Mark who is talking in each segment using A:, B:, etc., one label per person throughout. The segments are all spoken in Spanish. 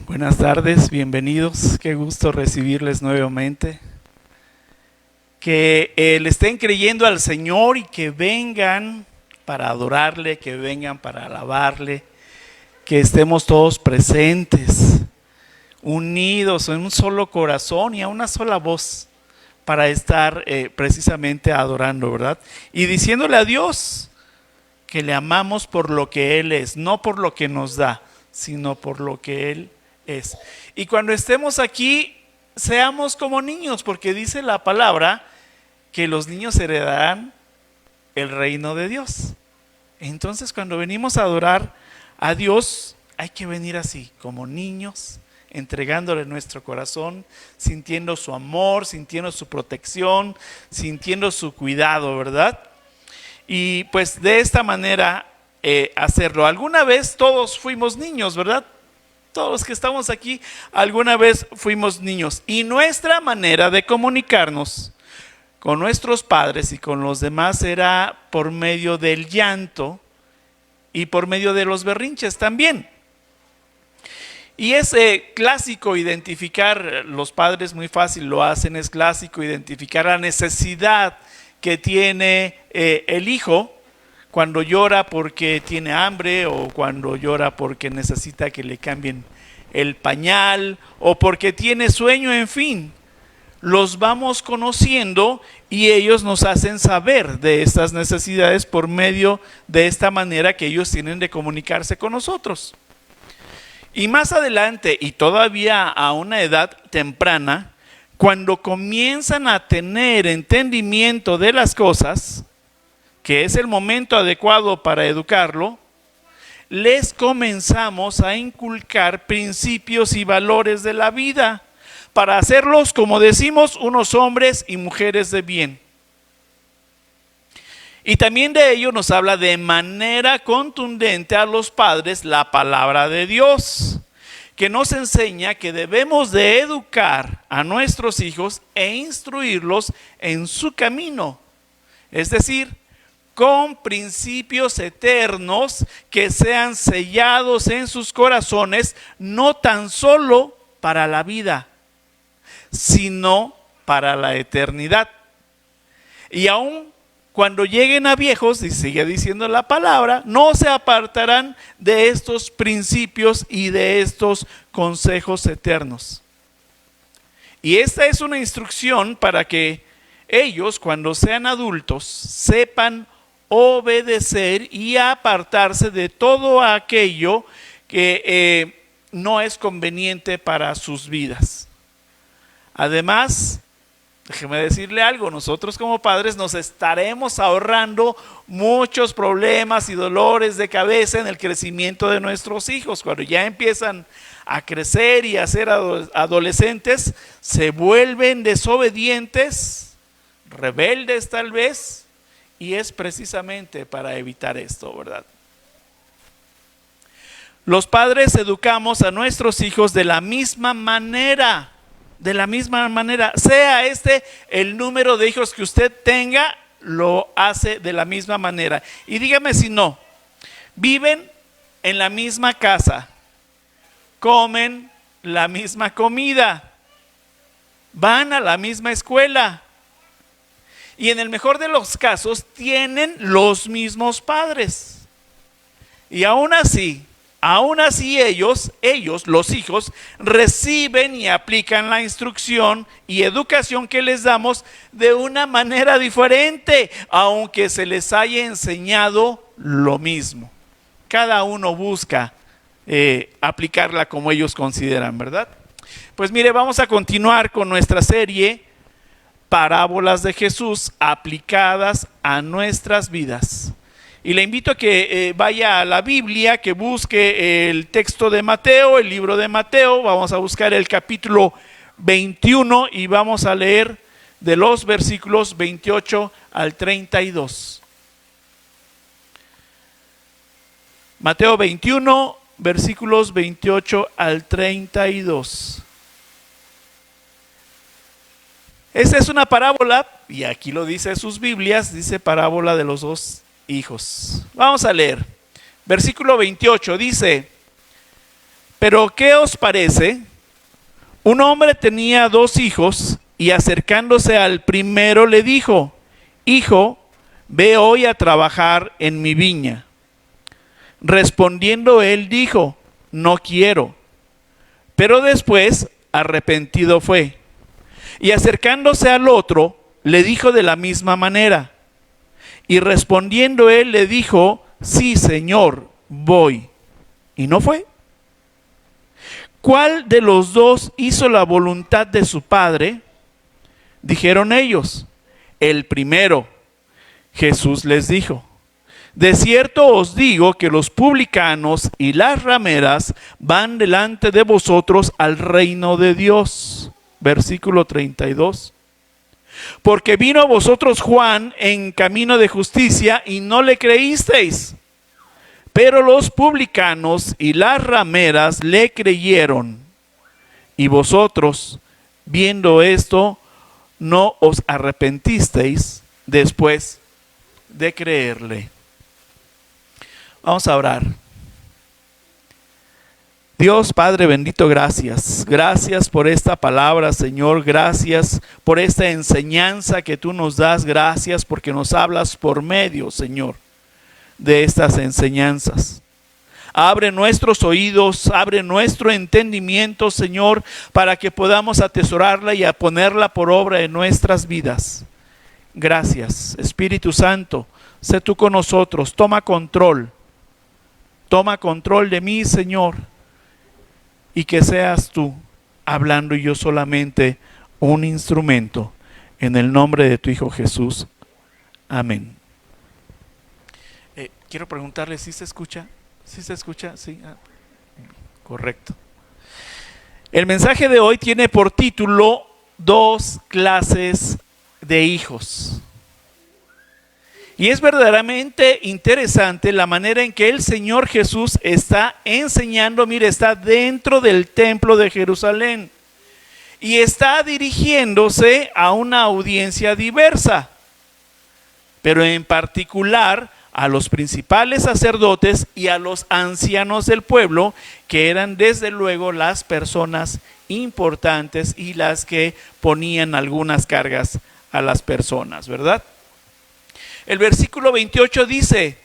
A: Buenas tardes, bienvenidos, qué gusto recibirles nuevamente. Que le estén creyendo al Señor y que vengan para adorarle, que vengan para alabarle, que estemos todos presentes, unidos en un solo corazón y a una sola voz para estar precisamente adorando, ¿verdad? Y diciéndole a Dios que le amamos por lo que Él es, no por lo que nos da, sino por lo que Él es. Y cuando estemos aquí, seamos como niños, porque dice la palabra que los niños heredarán el reino de Dios. Entonces, cuando venimos a adorar a Dios, hay que venir así, como niños, entregándole nuestro corazón, sintiendo su amor, sintiendo su protección, sintiendo su cuidado, ¿verdad? Y pues de esta manera hacerlo. Alguna vez todos fuimos niños, ¿verdad? Todos los que estamos aquí alguna vez fuimos niños. Y nuestra manera de comunicarnos con nuestros padres y con los demás era por medio del llanto y por medio de los berrinches también. Y es clásico identificar, los padres muy fácil lo hacen, es clásico identificar la necesidad que tiene el hijo cuando llora porque tiene hambre, o cuando llora porque necesita que le cambien el pañal, o porque tiene sueño, en fin. Los vamos conociendo y ellos nos hacen saber de estas necesidades por medio de esta manera que ellos tienen de comunicarse con nosotros. Y más adelante, y todavía a una edad temprana, cuando comienzan a tener entendimiento de las cosas, que es el momento adecuado para educarlo, les comenzamos a inculcar principios y valores de la vida para hacerlos, como decimos, unos hombres y mujeres de bien. Y también de ello nos habla de manera contundente a los padres la palabra de Dios, que nos enseña que debemos de educar a nuestros hijos e instruirlos en su camino. Es decir, con principios eternos que sean sellados en sus corazones, no tan solo para la vida, sino para la eternidad. Y aún cuando lleguen a viejos, y sigue diciendo la palabra, no se apartarán de estos principios y de estos consejos eternos. Y esta es una instrucción para que ellos, cuando sean adultos, sepan obedecer y apartarse de todo aquello que no es conveniente para sus vidas. Además, déjeme decirle algo, nosotros como padres nos estaremos ahorrando muchos problemas y dolores de cabeza en el crecimiento de nuestros hijos. Cuando ya empiezan a crecer y a ser adolescentes, se vuelven desobedientes, rebeldes tal vez, y es precisamente para evitar esto, ¿verdad? Los padres educamos a nuestros hijos de la misma manera, sea este el número de hijos que usted tenga, lo hace de la misma manera. Y dígame si no, viven en la misma casa, comen la misma comida, van a la misma escuela, y en el mejor de los casos tienen los mismos padres. Y aún así ellos, los hijos, reciben y aplican la instrucción y educación que les damos de una manera diferente, aunque se les haya enseñado lo mismo. Cada uno busca aplicarla como ellos consideran, ¿verdad? Pues mire, vamos a continuar con nuestra serie Parábolas de Jesús aplicadas a nuestras vidas. Y le invito a que vaya a la Biblia, que busque el texto de Mateo, el libro de Mateo. Vamos a buscar el capítulo 21 y vamos a leer de los versículos 28 al 32. Mateo 21, versículos 28 al 32. Esta es una parábola, y aquí lo dice sus Biblias, dice parábola de los dos hijos. Vamos a leer. Versículo 28 dice: Pero ¿qué os parece? Un hombre tenía 2 hijos y acercándose al primero le dijo: Hijo, ve hoy a trabajar en mi viña. Respondiendo él dijo: No quiero. Pero después arrepentido fue. Y acercándose al otro, le dijo de la misma manera. Y respondiendo él le dijo: Sí, Señor, voy. Y no fue. ¿Cuál de los dos hizo la voluntad de su padre? Dijeron ellos: el primero. Jesús les dijo: de cierto os digo que los publicanos y las rameras van delante de vosotros al reino de Dios. Versículo 32. Porque vino a vosotros Juan en camino de justicia y no le creísteis. Pero los publicanos y las rameras le creyeron. Y vosotros, viendo esto, no os arrepentisteis después de creerle. Vamos a orar. Dios Padre bendito, gracias. Gracias por esta palabra, Señor. Gracias por esta enseñanza que tú nos das. Gracias porque nos hablas por medio, Señor, de estas enseñanzas. Abre nuestros oídos, abre nuestro entendimiento, Señor, para que podamos atesorarla y a ponerla por obra en nuestras vidas. Gracias, Espíritu Santo, sé tú con nosotros, toma control de mí, Señor, y que seas tú hablando y yo solamente un instrumento. En el nombre de tu Hijo Jesús. Amén. Quiero preguntarle si se escucha. ¿Sí se escucha? Sí. Correcto. El mensaje de hoy tiene por título 2 clases de hijos. Y es verdaderamente interesante la manera en que el Señor Jesús está enseñando. Mire, está dentro del templo de Jerusalén y está dirigiéndose a una audiencia diversa, pero en particular a los principales sacerdotes y a los ancianos del pueblo, que eran desde luego las personas importantes y las que ponían algunas cargas a las personas, ¿verdad? El versículo 28 dice: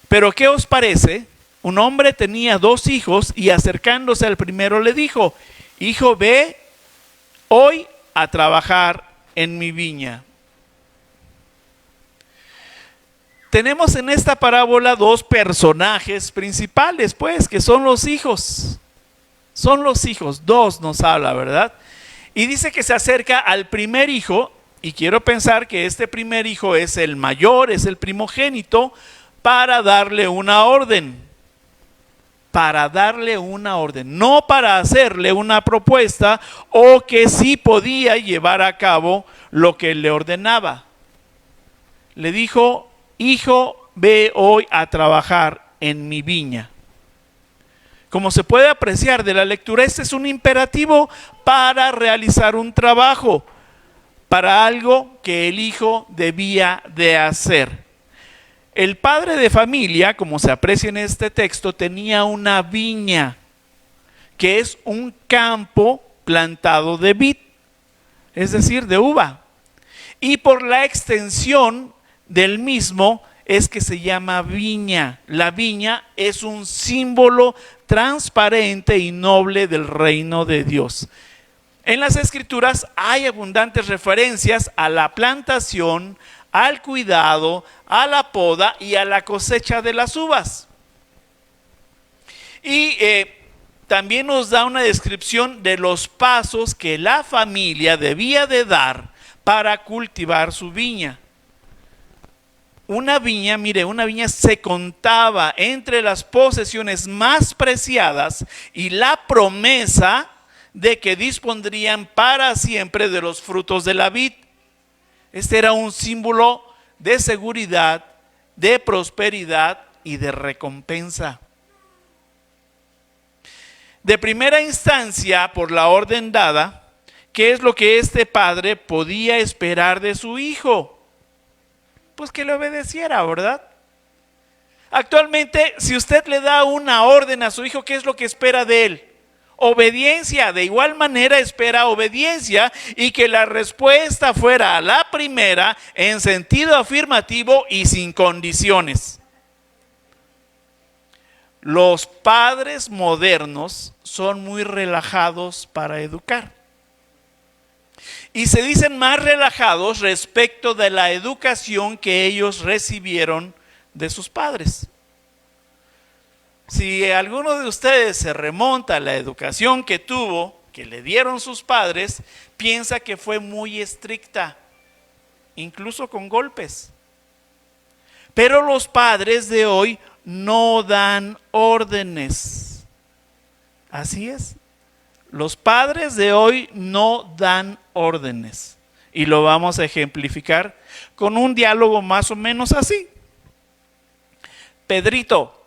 A: pero ¿qué os parece? Un hombre tenía 2 hijos y acercándose al primero le dijo: Hijo, ve hoy a trabajar en mi viña. Tenemos en esta parábola 2 personajes principales, pues, que son los hijos. Son los hijos, 2 nos habla, ¿verdad? Y dice que se acerca al primer hijo, y quiero pensar que este primer hijo es el mayor, es el primogénito, para darle una orden. Para darle una orden, no para hacerle una propuesta o que sí podía llevar a cabo lo que le ordenaba. Le dijo: Hijo, ve hoy a trabajar en mi viña. Como se puede apreciar de la lectura, este es un imperativo para realizar un trabajo, para algo que el hijo debía de hacer. El padre de familia, como se aprecia en este texto, tenía una viña, que es un campo plantado de vid, es decir, de uva. Y por la extensión del mismo es que se llama viña. La viña es un símbolo transparente y noble del reino de Dios. En las Escrituras hay abundantes referencias a la plantación, al cuidado, a la poda y a la cosecha de las uvas. Y también nos da una descripción de los pasos que la familia debía de dar para cultivar su viña. Una viña, mire, una viña se contaba entre las posesiones más preciadas y la promesa de que dispondrían para siempre de los frutos de la vid. Este era un símbolo de seguridad, de prosperidad y de recompensa. De primera instancia, por la orden dada, ¿qué es lo que este padre podía esperar de su hijo? Pues que le obedeciera, ¿verdad? Actualmente, si usted le da una orden a su hijo, ¿qué es lo que espera de él? obediencia. De igual manera espera obediencia y que la respuesta fuera a la primera en sentido afirmativo y sin condiciones. Los padres modernos son muy relajados para educar. Y se dicen más relajados respecto de la educación que ellos recibieron de sus padres. Si alguno de ustedes se remonta a la educación que tuvo, que le dieron sus padres, piensa que fue muy estricta, incluso con golpes. Pero los padres de hoy no dan órdenes. Así es. Los padres de hoy no dan órdenes. Y lo vamos a ejemplificar con un diálogo más o menos así. Pedrito,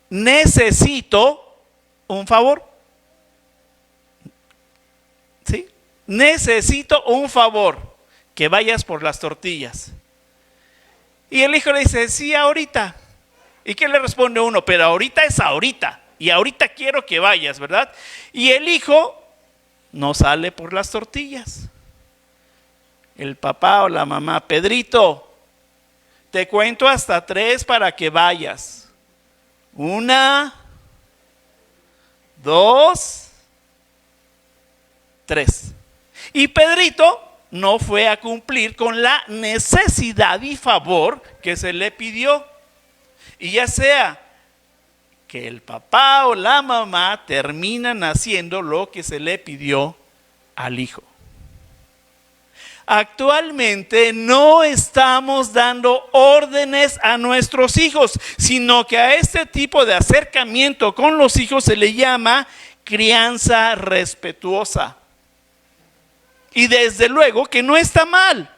A: necesito un favor. ¿Sí? Necesito un favor, que vayas por las tortillas. Y el hijo le dice, sí, ahorita. ¿Y qué le responde uno? Pero ahorita es ahorita. Y ahorita quiero que vayas, ¿verdad? Y el hijo no sale por las tortillas. El papá o la mamá, Pedrito, te cuento hasta 3 para que vayas. 1, 2, 3. Y Pedrito no fue a cumplir con la necesidad y favor que se le pidió. Y ya sea que el papá o la mamá terminan haciendo lo que se le pidió al hijo. Actualmente no estamos dando órdenes a nuestros hijos, sino que a este tipo de acercamiento con los hijos se le llama crianza respetuosa. Y desde luego que no está mal.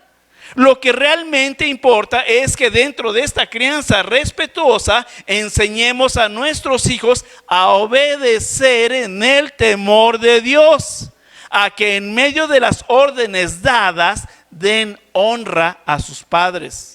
A: Lo que realmente importa es que dentro de esta crianza respetuosa enseñemos a nuestros hijos a obedecer en el temor de Dios, a que en medio de las órdenes dadas den honra a sus padres.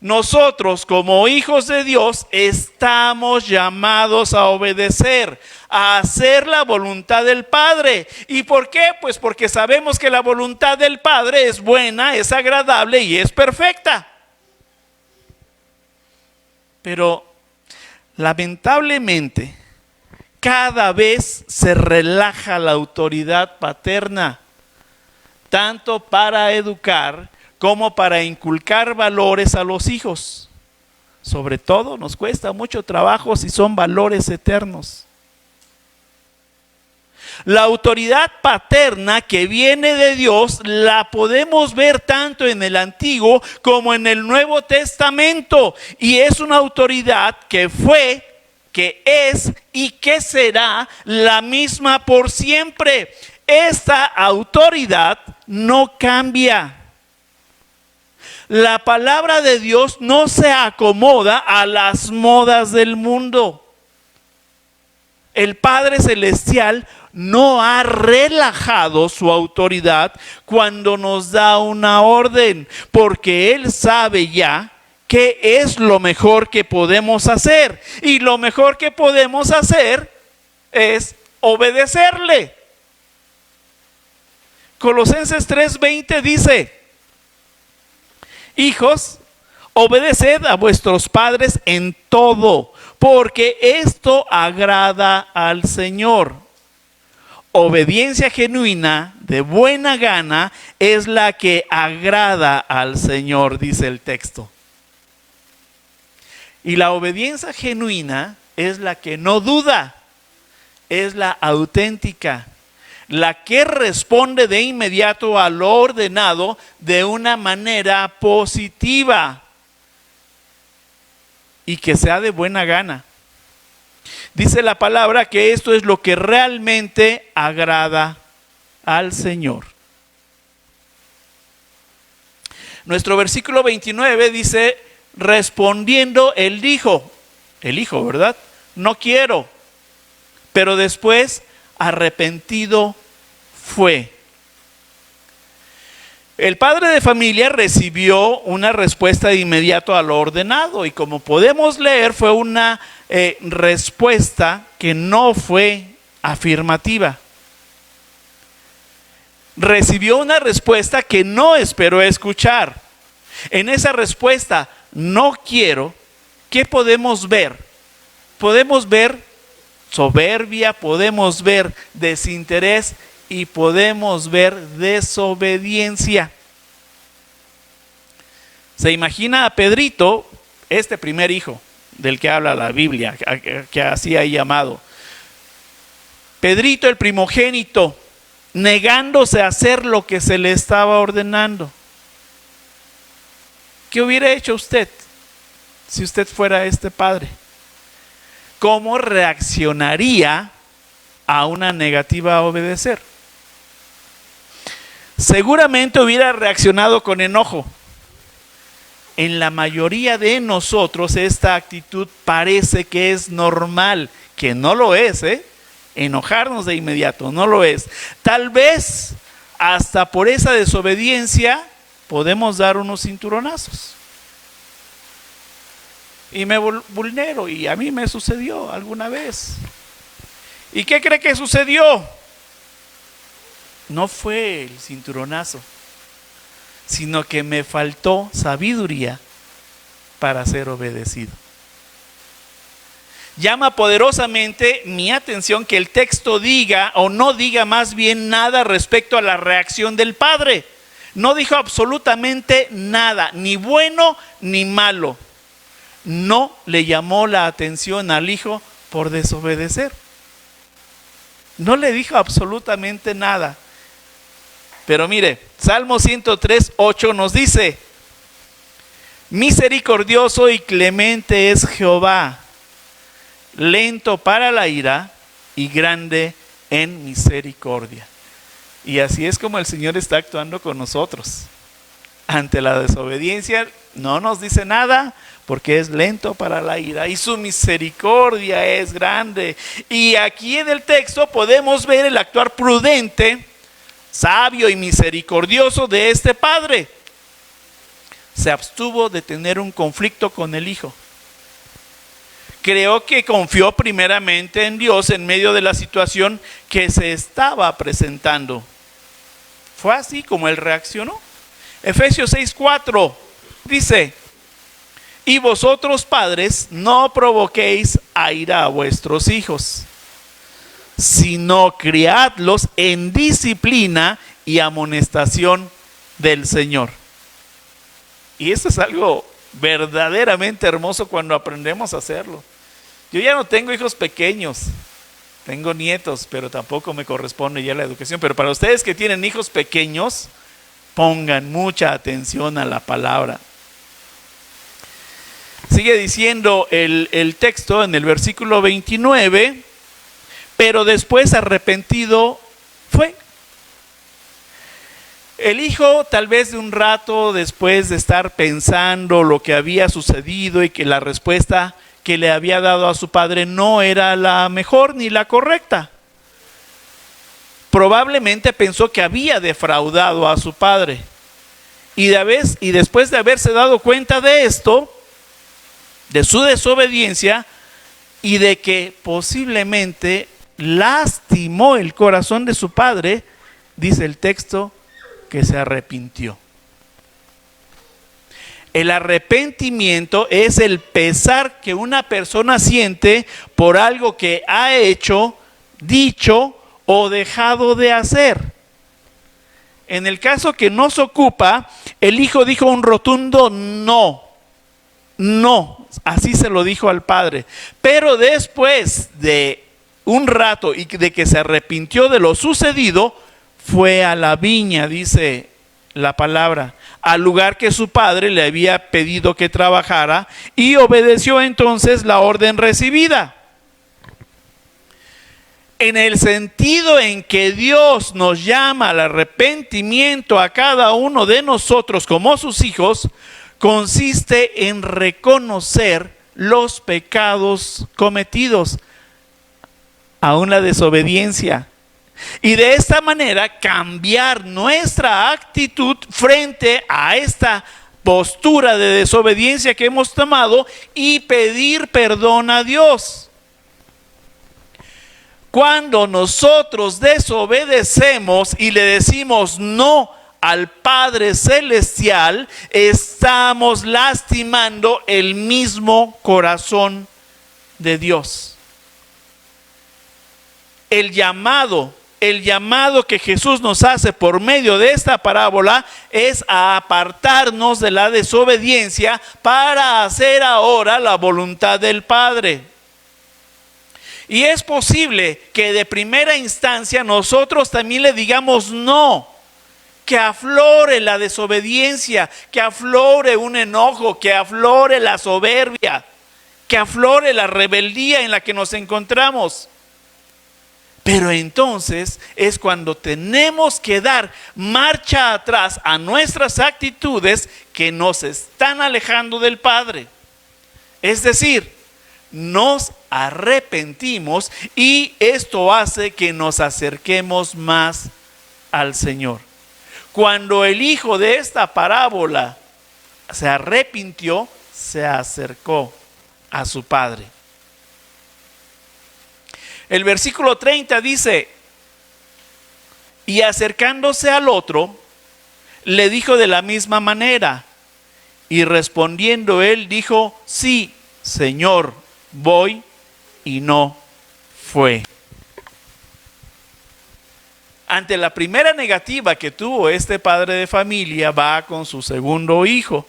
A: Nosotros como hijos de Dios estamos llamados a obedecer, a hacer la voluntad del Padre. ¿Y por qué? Pues porque sabemos que la voluntad del Padre es buena, es agradable y es perfecta. Pero lamentablemente cada vez se relaja la autoridad paterna, tanto para educar como para inculcar valores a los hijos. Sobre todo nos cuesta mucho trabajo si son valores eternos. La autoridad paterna que viene de Dios la podemos ver tanto en el Antiguo como en el Nuevo Testamento. Y es una autoridad que fue, que es y que será la misma por siempre. Esta autoridad no cambia. La palabra de Dios no se acomoda a las modas del mundo. El Padre Celestial no ha relajado su autoridad cuando nos da una orden, porque Él sabe ya qué es lo mejor que podemos hacer. Y lo mejor que podemos hacer es obedecerle. Colosenses 3:20 dice: hijos, obedeced a vuestros padres en todo, porque esto agrada al Señor. Obediencia genuina, de buena gana, es la que agrada al Señor, dice el texto. Y la obediencia genuina es la que no duda, es la auténtica, la que responde de inmediato a lo ordenado de una manera positiva y que sea de buena gana. Dice la palabra que esto es lo que realmente agrada al Señor. Nuestro versículo 29 dice: respondiendo el hijo, ¿verdad? No quiero. Pero después, arrepentido fue. El padre de familia recibió una respuesta de inmediato a lo ordenado, y como podemos leer, fue una respuesta que no fue afirmativa. Recibió una respuesta que no esperó escuchar. En esa respuesta, no quiero, ¿qué podemos ver? Podemos ver soberbia, podemos ver desinterés y podemos ver desobediencia. Se imagina a Pedrito, este primer hijo del que habla la Biblia, que así ha llamado. Pedrito, el primogénito, negándose a hacer lo que se le estaba ordenando. ¿Qué hubiera hecho usted si usted fuera este padre? ¿Cómo reaccionaría a una negativa a obedecer? Seguramente hubiera reaccionado con enojo. En la mayoría de nosotros esta actitud parece que es normal, que no lo es, enojarnos de inmediato, no lo es. Tal vez hasta por esa desobediencia podemos dar unos cinturonazos. Y me vulnero, y a mí me sucedió alguna vez. ¿Y qué cree que sucedió? No fue el cinturonazo, sino que me faltó sabiduría para ser obedecido. Llama poderosamente mi atención que el texto diga o no diga más bien nada respecto a la reacción del padre. No dijo absolutamente nada, ni bueno ni malo. No le llamó la atención al hijo por desobedecer. No le dijo absolutamente nada. Pero mire, Salmo 103:8 nos dice: misericordioso y clemente es Jehová, lento para la ira y grande en misericordia. Y así es como el Señor está actuando con nosotros. Ante la desobediencia no nos dice nada, porque es lento para la ira y su misericordia es grande. Y aquí en el texto podemos ver el actuar prudente, sabio y misericordioso de este padre. Se abstuvo de tener un conflicto con el hijo. Creo que confió primeramente en Dios en medio de la situación que se estaba presentando. Fue así como él reaccionó. Efesios 6:4 dice: y vosotros padres no provoquéis a ira a vuestros hijos, sino criadlos en disciplina y amonestación del Señor. Y esto es algo verdaderamente hermoso cuando aprendemos a hacerlo. Yo ya no tengo hijos pequeños, tengo nietos, pero tampoco me corresponde ya la educación. Pero para ustedes que tienen hijos pequeños, pongan mucha atención a la palabra. Sigue diciendo el texto en el versículo 29, pero después arrepentido fue. El hijo, tal vez de un rato después de estar pensando lo que había sucedido y que la respuesta que le había dado a su padre no era la mejor ni la correcta, probablemente pensó que había defraudado a su padre. Y después de haberse dado cuenta de esto, de su desobediencia y de que posiblemente lastimó el corazón de su padre, dice el texto que se arrepintió. El arrepentimiento es el pesar que una persona siente por algo que ha hecho, dicho o dejado de hacer. En el caso que nos ocupa, el hijo dijo un rotundo no. No, así se lo dijo al padre. Pero después de un rato y de que se arrepintió de lo sucedido, fue a la viña, dice la palabra, al lugar que su padre le había pedido que trabajara, y obedeció entonces la orden recibida. En el sentido en que Dios nos llama al arrepentimiento a cada uno de nosotros como sus hijos, consiste en reconocer los pecados cometidos, aún la desobediencia, y de esta manera cambiar nuestra actitud frente a esta postura de desobediencia que hemos tomado y pedir perdón a Dios. Cuando nosotros desobedecemos y le decimos no al Padre Celestial, estamos lastimando el mismo corazón de Dios. El llamado que Jesús nos hace por medio de esta parábola es a apartarnos de la desobediencia para hacer ahora la voluntad del Padre. Y es posible que de primera instancia nosotros también le digamos no, que aflore la desobediencia, que aflore un enojo, que aflore la soberbia, que aflore la rebeldía en la que nos encontramos. Pero entonces es cuando tenemos que dar marcha atrás a nuestras actitudes que nos están alejando del Padre. Es decir, nos arrepentimos y esto hace que nos acerquemos más al Señor. Cuando el hijo de esta parábola se arrepintió, se acercó a su padre. El versículo 30 dice: y acercándose al otro, le dijo de la misma manera. Y respondiendo él dijo: sí, Señor, voy. Y no fue. Ante la primera negativa que tuvo este padre de familia, va con su segundo hijo.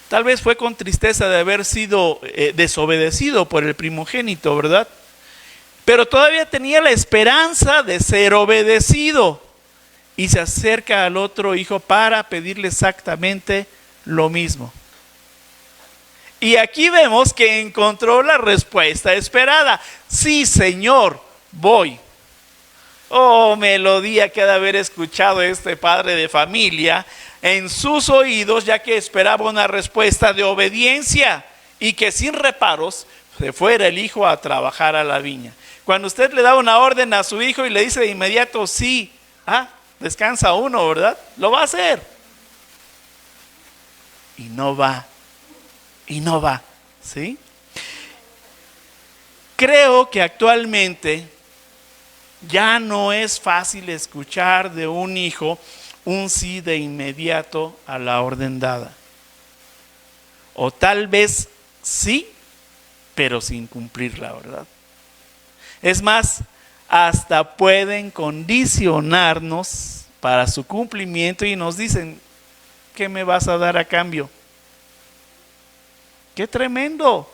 A: Tal vez fue con tristeza de haber sido desobedecido por el primogénito, ¿verdad? Pero todavía tenía la esperanza de ser obedecido. Y se acerca al otro hijo para pedirle exactamente lo mismo. Y aquí vemos que encontró la respuesta esperada. Sí, Señor, voy. Oh, melodía que ha de haber escuchado este padre de familia en sus oídos, ya que esperaba una respuesta de obediencia y que sin reparos se fuera el hijo a trabajar a la viña. Cuando usted le da una orden a su hijo y le dice de inmediato sí, descansa uno, ¿verdad? Lo va a hacer. Y no va, ¿sí? Creo que actualmente ya no es fácil escuchar de un hijo un sí de inmediato a la orden dada. O tal vez sí, pero sin cumplirla, ¿verdad? Es más, hasta pueden condicionarnos para su cumplimiento y nos dicen: ¿qué me vas a dar a cambio? ¡Qué tremendo!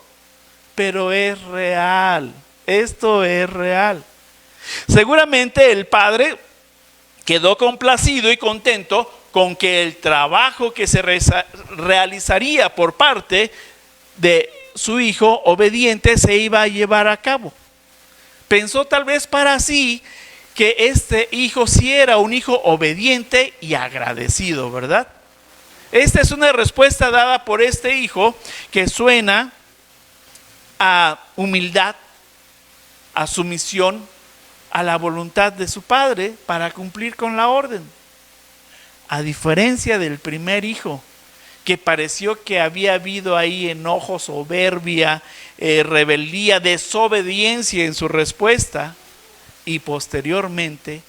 A: Pero es real, esto es real. Seguramente el padre quedó complacido y contento con que el trabajo que se realizaría por parte de su hijo obediente se iba a llevar a cabo. Pensó tal vez para sí que este hijo sí era un hijo obediente y agradecido, ¿verdad? Esta es una respuesta dada por este hijo que suena a humildad, a sumisión, a la voluntad de su padre para cumplir con la orden. A diferencia del primer hijo, que pareció que había habido ahí enojo, soberbia, rebeldía, desobediencia en su respuesta, y posteriormente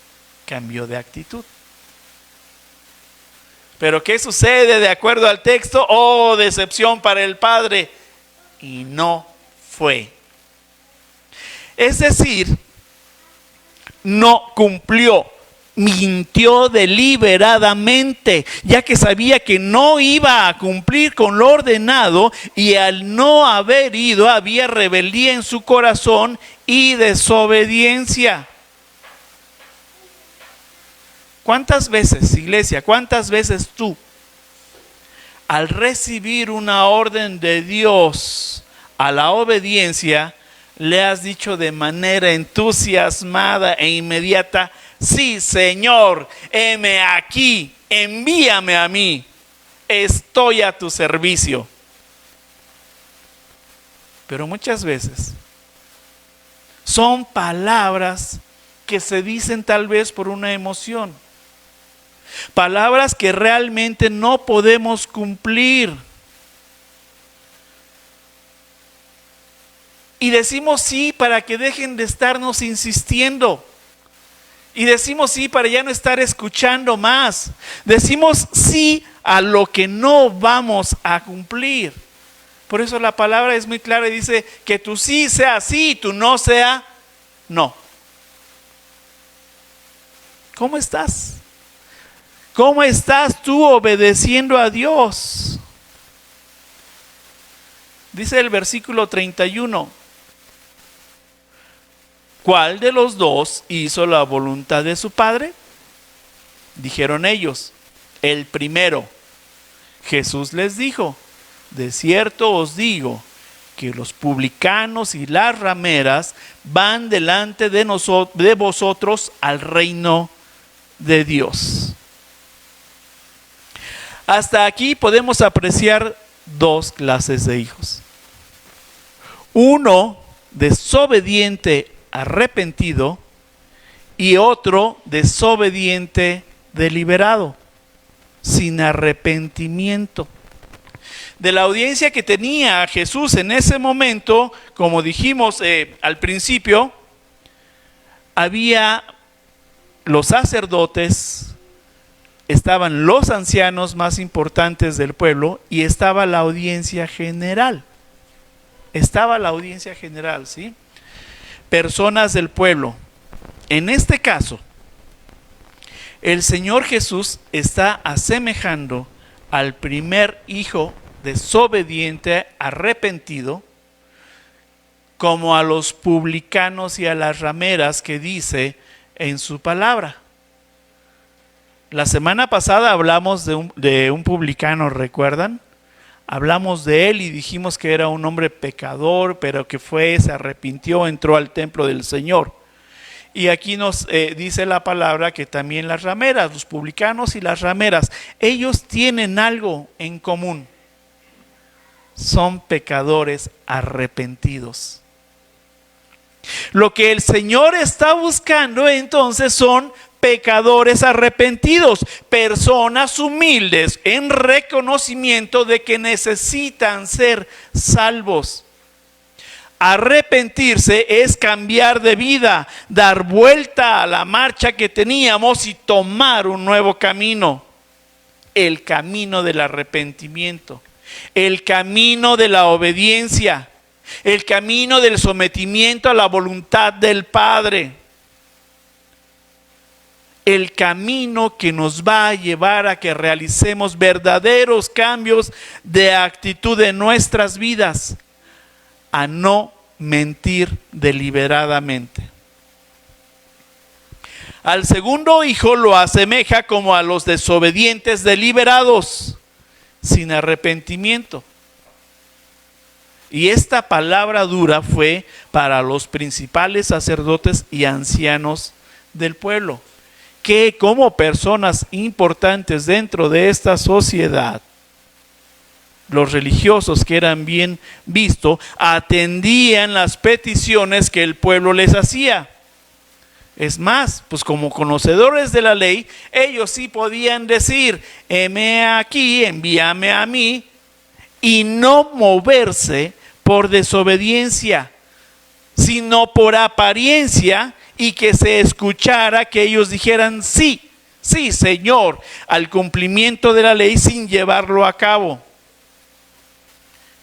A: cambió de actitud. Pero ¿qué sucede de acuerdo al texto? Oh, decepción para el padre. Y no fue. Es decir, no cumplió, mintió deliberadamente, ya que sabía que no iba a cumplir con lo ordenado, y al no haber ido había rebeldía en su corazón y desobediencia. ¿Cuántas veces, iglesia, cuántas veces tú, al recibir una orden de Dios a la obediencia, le has dicho de manera entusiasmada e inmediata: sí, Señor, heme aquí, envíame a mí, estoy a tu servicio? Pero muchas veces son palabras que se dicen tal vez por una emoción. palabras que realmente no podemos cumplir. Y decimos sí para que dejen de estarnos insistiendo. Y decimos sí para ya no estar escuchando más. Decimos sí a lo que no vamos a cumplir. Por eso la palabra es muy clara y dice que tu sí sea sí y tu no sea no. ¿Cómo estás? ¿Cómo estás tú obedeciendo a Dios? Dice el versículo 31. ¿Cuál de los dos hizo la voluntad de su padre? Dijeron ellos, el primero. Jesús les dijo, de cierto os digo que los publicanos y las rameras van delante de vosotros al reino de Dios. Hasta aquí podemos apreciar dos clases de hijos. Uno desobediente, arrepentido, y otro desobediente, deliberado, sin arrepentimiento. De la audiencia que tenía Jesús en ese momento, como dijimos al principio, había los sacerdotes, estaban los ancianos más importantes del pueblo y estaba la audiencia general. Estaba la audiencia general, ¿sí? Personas del pueblo. En este caso, el Señor Jesús está asemejando al primer hijo desobediente, arrepentido, como a los publicanos y a las rameras que dice en su palabra. La semana pasada hablamos de un publicano, ¿recuerdan? Hablamos de él y dijimos que era un hombre pecador, pero que se arrepintió, entró al templo del Señor. Y aquí nos dice la palabra que también las rameras, los publicanos y las rameras, ellos tienen algo en común. Son pecadores arrepentidos. Lo que el Señor está buscando entonces son pecadores arrepentidos, personas humildes en reconocimiento de que necesitan ser salvos. Arrepentirse es cambiar de vida, dar vuelta a la marcha que teníamos y tomar un nuevo camino. El camino del arrepentimiento, el camino de la obediencia, el camino del sometimiento a la voluntad del Padre. El camino que nos va a llevar a que realicemos verdaderos cambios de actitud en nuestras vidas, a no mentir deliberadamente. Al segundo hijo lo asemeja como a los desobedientes deliberados, sin arrepentimiento. Y esta palabra dura fue para los principales sacerdotes y ancianos del pueblo, que como personas importantes dentro de esta sociedad, los religiosos que eran bien vistos, atendían las peticiones que el pueblo les hacía. Es más, pues como conocedores de la ley, ellos sí podían decir, heme aquí, envíame a mí, y no moverse por desobediencia, sino por apariencia, y que se escuchara que ellos dijeran sí, sí Señor, al cumplimiento de la ley sin llevarlo a cabo.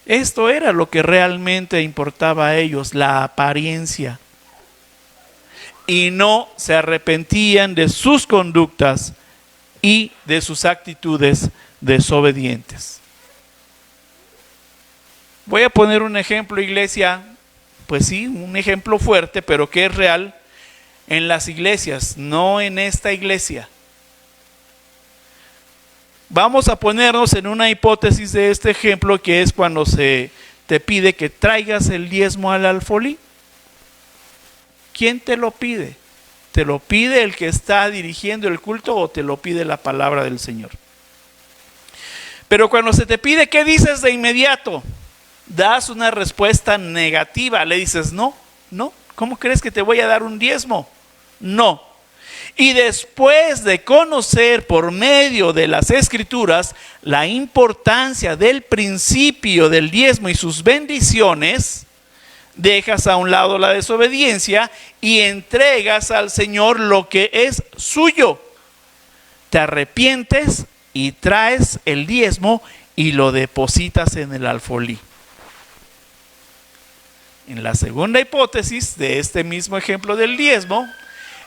A: Esto era lo que realmente importaba a ellos, la apariencia. Y no se arrepentían de sus conductas y de sus actitudes desobedientes. Voy a poner un ejemplo, iglesia, pues sí, un ejemplo fuerte, pero que es real en las iglesias, no en esta iglesia. Vamos a ponernos en una hipótesis de este ejemplo, que es cuando se te pide que traigas el diezmo al alfolí. ¿Quién te lo pide? ¿Te lo pide el que está dirigiendo el culto o te lo pide la palabra del Señor? Pero cuando se te pide, ¿qué dices de inmediato? Das una respuesta negativa, le dices no, ¿cómo crees que te voy a dar un diezmo? No. Y después de conocer por medio de las Escrituras la importancia del principio del diezmo y sus bendiciones, dejas a un lado la desobediencia y entregas al Señor lo que es suyo. Te arrepientes y traes el diezmo y lo depositas en el alfolí. En la segunda hipótesis de este mismo ejemplo del diezmo,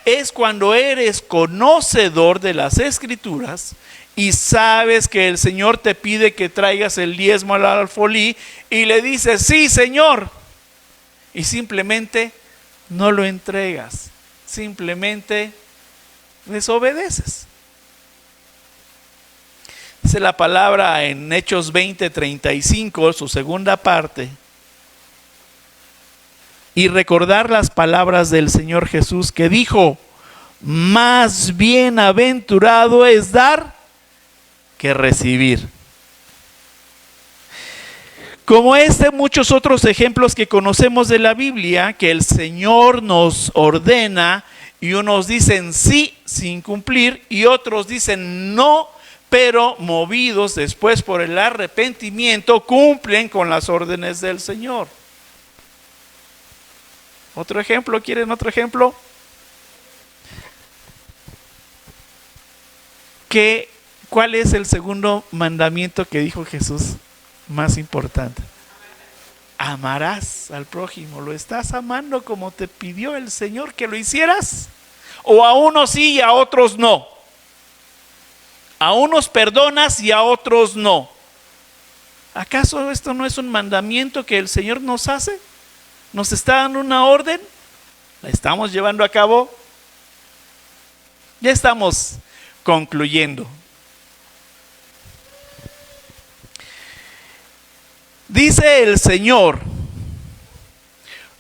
A: es cuando eres conocedor de las Escrituras y sabes que el Señor te pide que traigas el diezmo al alfolí y le dices, sí, Señor, y simplemente no lo entregas, simplemente desobedeces. Dice la palabra en Hechos 20:35, su segunda parte, y recordar las palabras del Señor Jesús que dijo, más bienaventurado es dar que recibir. Como muchos otros ejemplos que conocemos de la Biblia, que el Señor nos ordena y unos dicen sí sin cumplir y otros dicen no, pero movidos después por el arrepentimiento cumplen con las órdenes del Señor. ¿Otro ejemplo? ¿Quieren otro ejemplo? ¿Cuál es el segundo mandamiento que dijo Jesús más importante? Amarás al prójimo. ¿Lo estás amando como te pidió el Señor que lo hicieras? ¿O a unos sí y a otros no? A unos perdonas y a otros no. ¿Acaso esto no es un mandamiento que el Señor nos hace? ¿Nos está dando una orden? ¿La estamos llevando a cabo? Ya estamos concluyendo. Dice el Señor,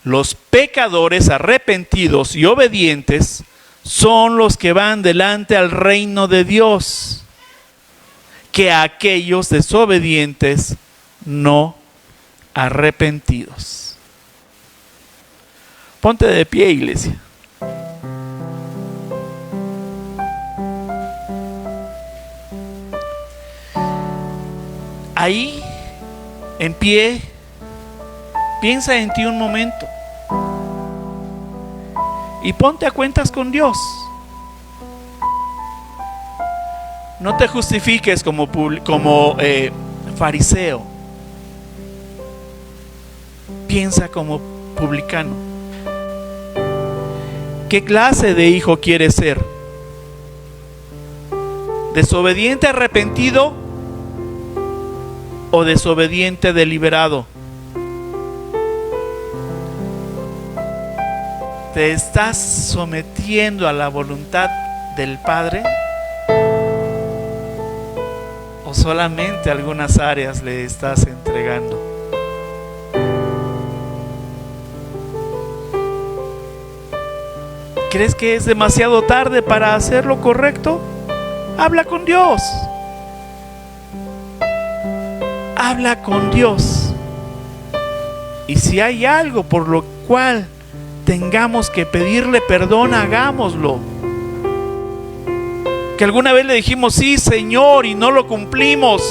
A: los pecadores arrepentidos y obedientes son los que van delante al reino de Dios, que aquellos desobedientes no arrepentidos. Ponte de pie, iglesia. Ahí, en pie, piensa en ti un momento y ponte a cuentas con Dios. No te justifiques como fariseo. Piensa como publicano. ¿Qué clase de hijo quieres ser? ¿Desobediente arrepentido o desobediente deliberado? ¿Te estás sometiendo a la voluntad del Padre? ¿O solamente algunas áreas le estás entregando? ¿Crees que es demasiado tarde para hacer lo correcto? Habla con Dios. Habla con Dios. Y si hay algo por lo cual tengamos que pedirle perdón, hagámoslo. Que alguna vez le dijimos sí, Señor, y no lo cumplimos.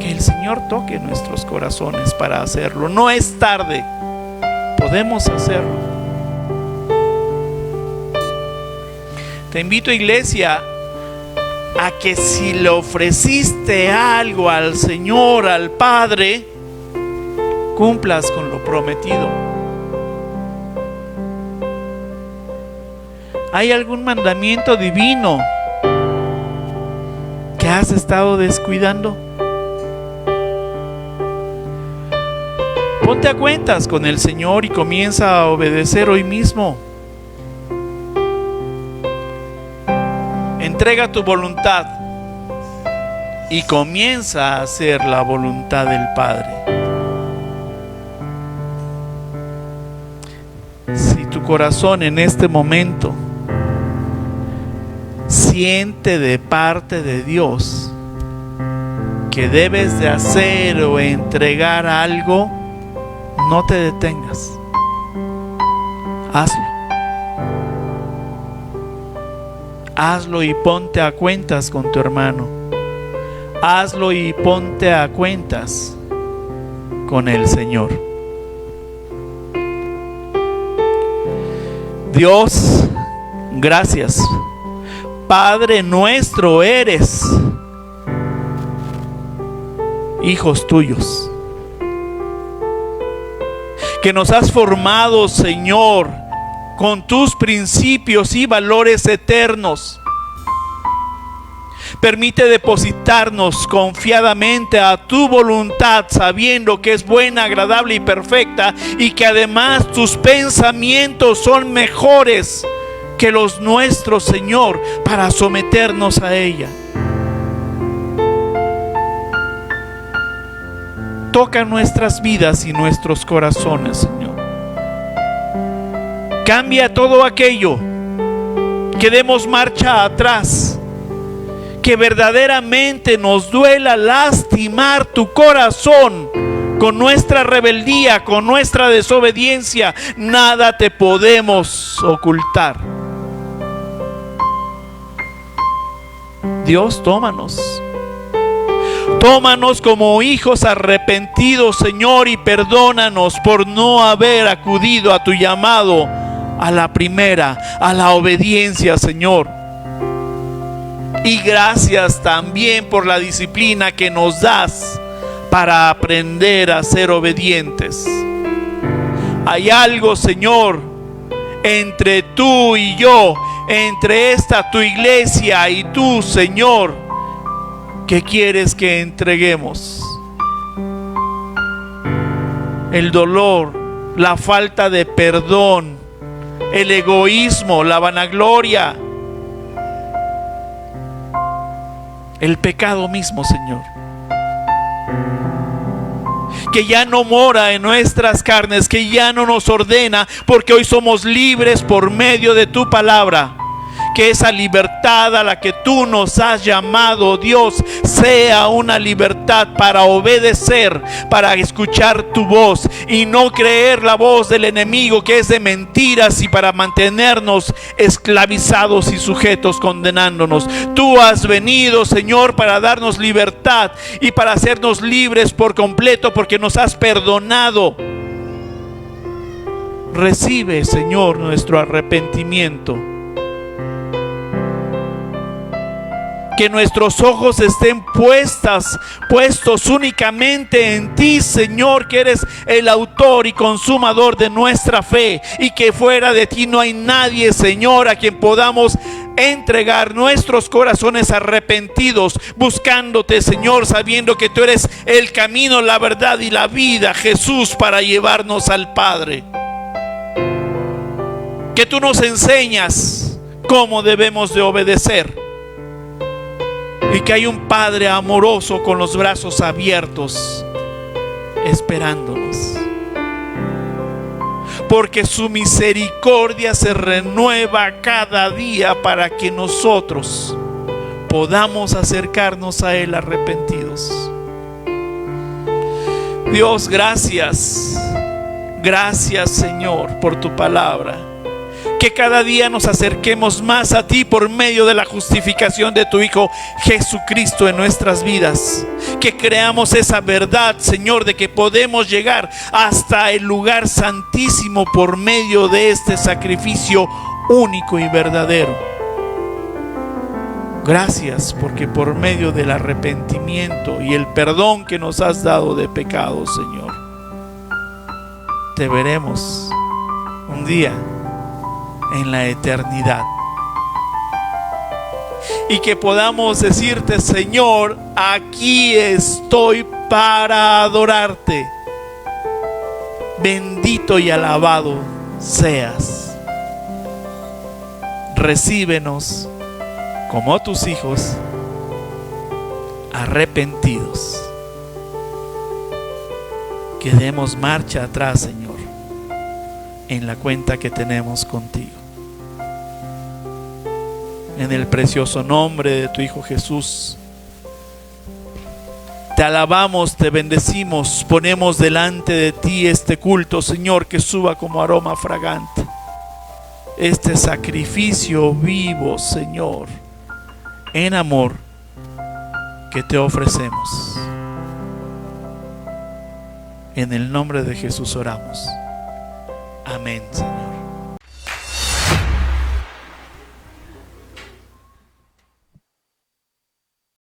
A: Que el Señor toque nuestros corazones para hacerlo. No es tarde. Podemos hacerlo. Te invito, iglesia, a que si le ofreciste algo al Señor, al Padre, cumplas con lo prometido. ¿Hay algún mandamiento divino que has estado descuidando? Ponte a cuentas con el Señor y comienza a obedecer hoy mismo. Entrega tu voluntad y comienza a hacer la voluntad del Padre. Si tu corazón en este momento siente de parte de Dios que debes de hacer o entregar algo, no te detengas. Hazlo. hazlo y ponte a cuentas con tu hermano. Hazlo y ponte a cuentas con el Señor. Dios, gracias. Padre nuestro eres. Hijos tuyos. Que nos has formado, Señor, con tus principios y valores eternos. Permite depositarnos confiadamente a tu voluntad, sabiendo que es buena, agradable y perfecta, y que además tus pensamientos son mejores que los nuestros, Señor, para someternos a ella. Toca nuestras vidas y nuestros corazones, Señor. Cambia todo aquello, que demos marcha atrás, que verdaderamente nos duela lastimar tu corazón con nuestra rebeldía, con nuestra desobediencia. Nada te podemos ocultar. Dios, tómanos. Tómanos como hijos arrepentidos, Señor, y perdónanos por no haber acudido a tu llamado, a la primera, a la obediencia, Señor. Y gracias también por la disciplina que nos das para aprender a ser obedientes. Hay algo, Señor, entre tú y yo, entre esta tu iglesia y tú, Señor, que quieres que entreguemos. El dolor, la falta de perdón, el egoísmo, la vanagloria, el pecado mismo, Señor, que ya no mora en nuestras carnes, que ya no nos ordena, porque hoy somos libres por medio de tu palabra. Que esa libertad a la que tú nos has llamado, Dios, sea una libertad para obedecer, para escuchar tu voz y no creer la voz del enemigo, que es de mentiras, y para mantenernos esclavizados y sujetos, condenándonos. Tú has venido, Señor, para darnos libertad y para hacernos libres por completo, porque nos has perdonado. Recibe, Señor, nuestro arrepentimiento. Que nuestros ojos estén puestos únicamente en ti, Señor, que eres el autor y consumador de nuestra fe, y que fuera de ti no hay nadie, Señor, a quien podamos entregar nuestros corazones arrepentidos, buscándote, Señor, sabiendo que tú eres el camino, la verdad y la vida, Jesús, para llevarnos al Padre. Que tú nos enseñas cómo debemos de obedecer. Y que hay un Padre amoroso con los brazos abiertos esperándonos, porque su misericordia se renueva cada día para que nosotros podamos acercarnos a Él arrepentidos. Dios, gracias. Gracias, Señor, por tu palabra. Que cada día nos acerquemos más a ti por medio de la justificación de tu Hijo Jesucristo en nuestras vidas. Que creamos esa verdad, Señor, de que podemos llegar hasta el lugar santísimo por medio de este sacrificio único y verdadero. Gracias, porque por medio del arrepentimiento y el perdón que nos has dado de pecados, Señor, te veremos un día en la eternidad, y que podamos decirte, Señor, aquí estoy para adorarte. Bendito y alabado seas. Recíbenos como tus hijos arrepentidos. Que demos marcha atrás, Señor, en la cuenta que tenemos contigo. En el precioso nombre de tu Hijo Jesús, te alabamos, te bendecimos, ponemos delante de ti este culto, Señor, que suba como aroma fragante. este sacrificio vivo, Señor, en amor que te ofrecemos. En el nombre de Jesús oramos. Amén, Señor.